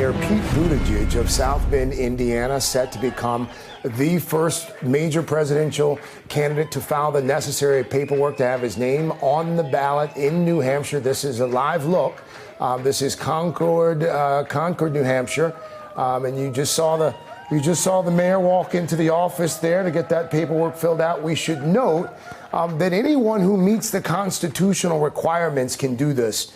Mayor Pete Buttigieg of South Bend, Indiana, set to become the first major presidential candidate to file the necessary paperwork to have his name on the ballot in New Hampshire. This is a live look. This is Concord, New Hampshire, and you just saw the mayor walk into the office there to get that paperwork filled out. We should note that anyone who meets the constitutional requirements can do this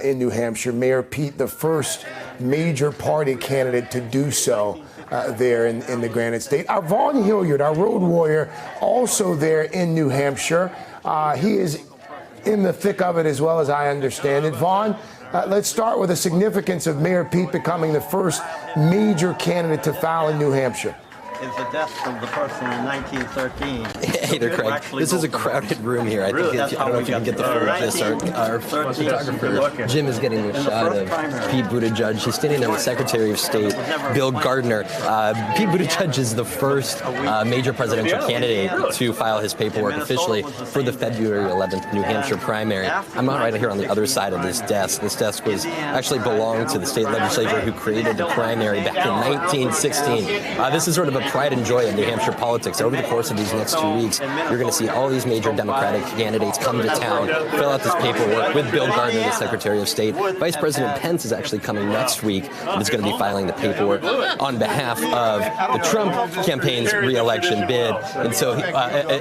in New Hampshire. Mayor Pete, the first major party candidate to do so there in the Granite State. Our Vaughn Hilliard, our road warrior, also there in New Hampshire. He is in the thick of it as well, as I understand it. Vaughn, let's start with the significance of Mayor Pete becoming the first major candidate to file in New Hampshire. Is the death of the person in 1913. Hey there, Craig. This is a crowded room here. I don't know if you can get the photo of this. Our photographer, Jim, is getting a shot of Pete Buttigieg. He's standing there with Secretary of State Bill Gardner. Pete Buttigieg is the first major presidential candidate to file his paperwork officially for the February 11th New Hampshire primary. I'm not right here on the other side of this desk. This desk was actually belonged to the state legislature who created the primary back in 1916. This is sort of a pride and joy in New Hampshire politics. Over the course of these next 2 weeks, you're going to see all these major Democratic candidates come to town, fill out this paperwork with Bill Gardner, the Secretary of State. Vice President Pence is actually coming next week and is going to be filing the paperwork on behalf of the Trump campaign's re-election bid. And so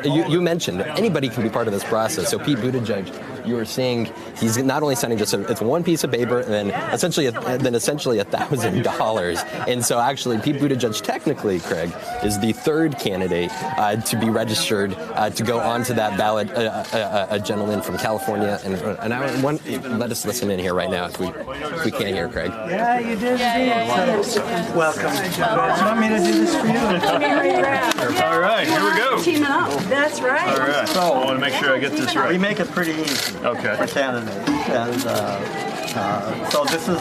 you mentioned anybody can be part of this process. So Pete Buttigieg, you were saying he's not only signing just it's one piece of paper and then essentially $1,000. And so actually Pete Buttigieg technically, Craig, is the third candidate to be registered to go onto that ballot. A gentleman from California, and I want let us listen in here right now if we can hear Craig. Yeah, you did. Welcome. You want me to do this for you? All right, here we go. Teaming up. That's right. All right. So I want to make sure I get this right. We make it pretty easy for candidates, and so this is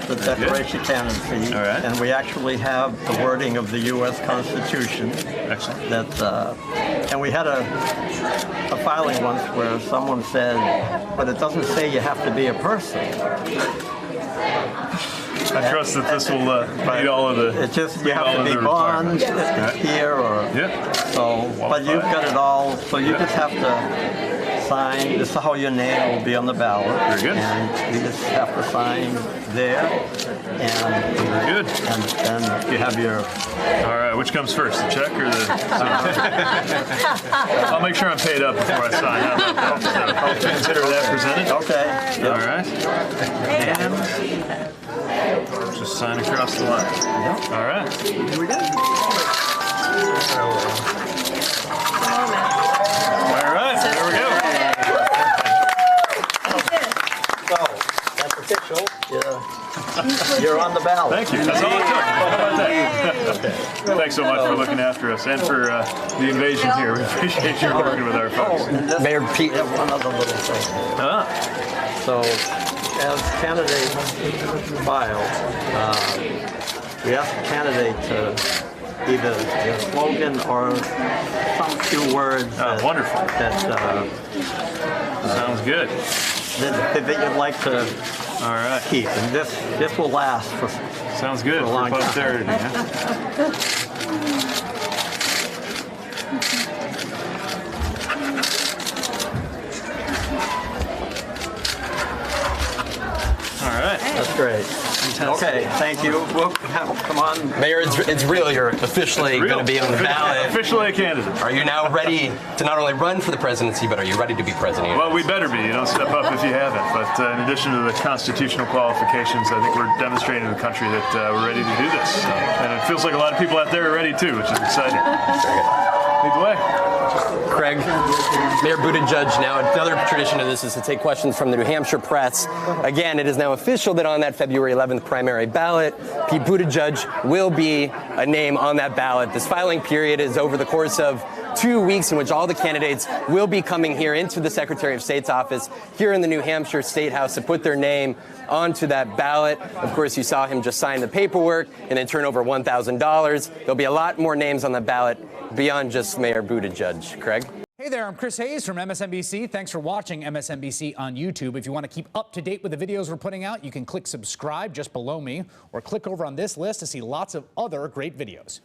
the Declaration of Candidacy, and we actually have the wording of the U.S. Constitution. Excellent. And we had a filing once where someone said, but it doesn't say you have to be a person. I trust that this will meet all of the. It's just you have to be born here, or so. But you've got it all. So you just have to sign. This is how your name will be on the ballot. Very good. And you just have to sign there. And very good. And you have your. All right. Which comes first, the check or the? I'll make sure I'm paid up before I sign. I'll consider that presented. Okay. All right. And just sign across the line. All right. Here we go. All right. There we go. So that's official. You're on the ballot. Thank you. That's all it took. How about that? Thanks so much for looking after us and for the invasion here. We appreciate you working with our folks. Mayor Pete. One other little thing. So, as candidates file, we ask the candidate to either a slogan or some few words wonderful. That sounds good. That you'd like to keep, and this will last for sounds good for a long for posterity. time. All right. That's great. Okay, thank you. Come on. Mayor, it's real. You're officially going to be on the ballot. Officially a candidate. Are you now ready to not only run for the presidency, but are you ready to be president? Well, we better be. You don't step up if you haven't. But in addition to the constitutional qualifications, I think we're demonstrating to the country that we're ready to do this. And it feels like a lot of people out there are ready too, which is exciting. Lead the way. Craig, Mayor Buttigieg, now another tradition of this is to take questions from the New Hampshire press. Again, it is now official that on that February 11th primary ballot, Pete Buttigieg will be a name on that ballot. This filing period is over the course of 2 weeks in which all the candidates will be coming here into the Secretary of State's office here in the New Hampshire State House to put their name onto that ballot. Of course, you saw him just sign the paperwork and then turn over $1,000. There'll be a lot more names on the ballot beyond just Mayor Buttigieg. Craig? Hey there, I'm Chris Hayes from MSNBC. Thanks for watching MSNBC on YouTube. If you want to keep up to date with the videos we're putting out, you can click subscribe just below me or click over on this list to see lots of other great videos.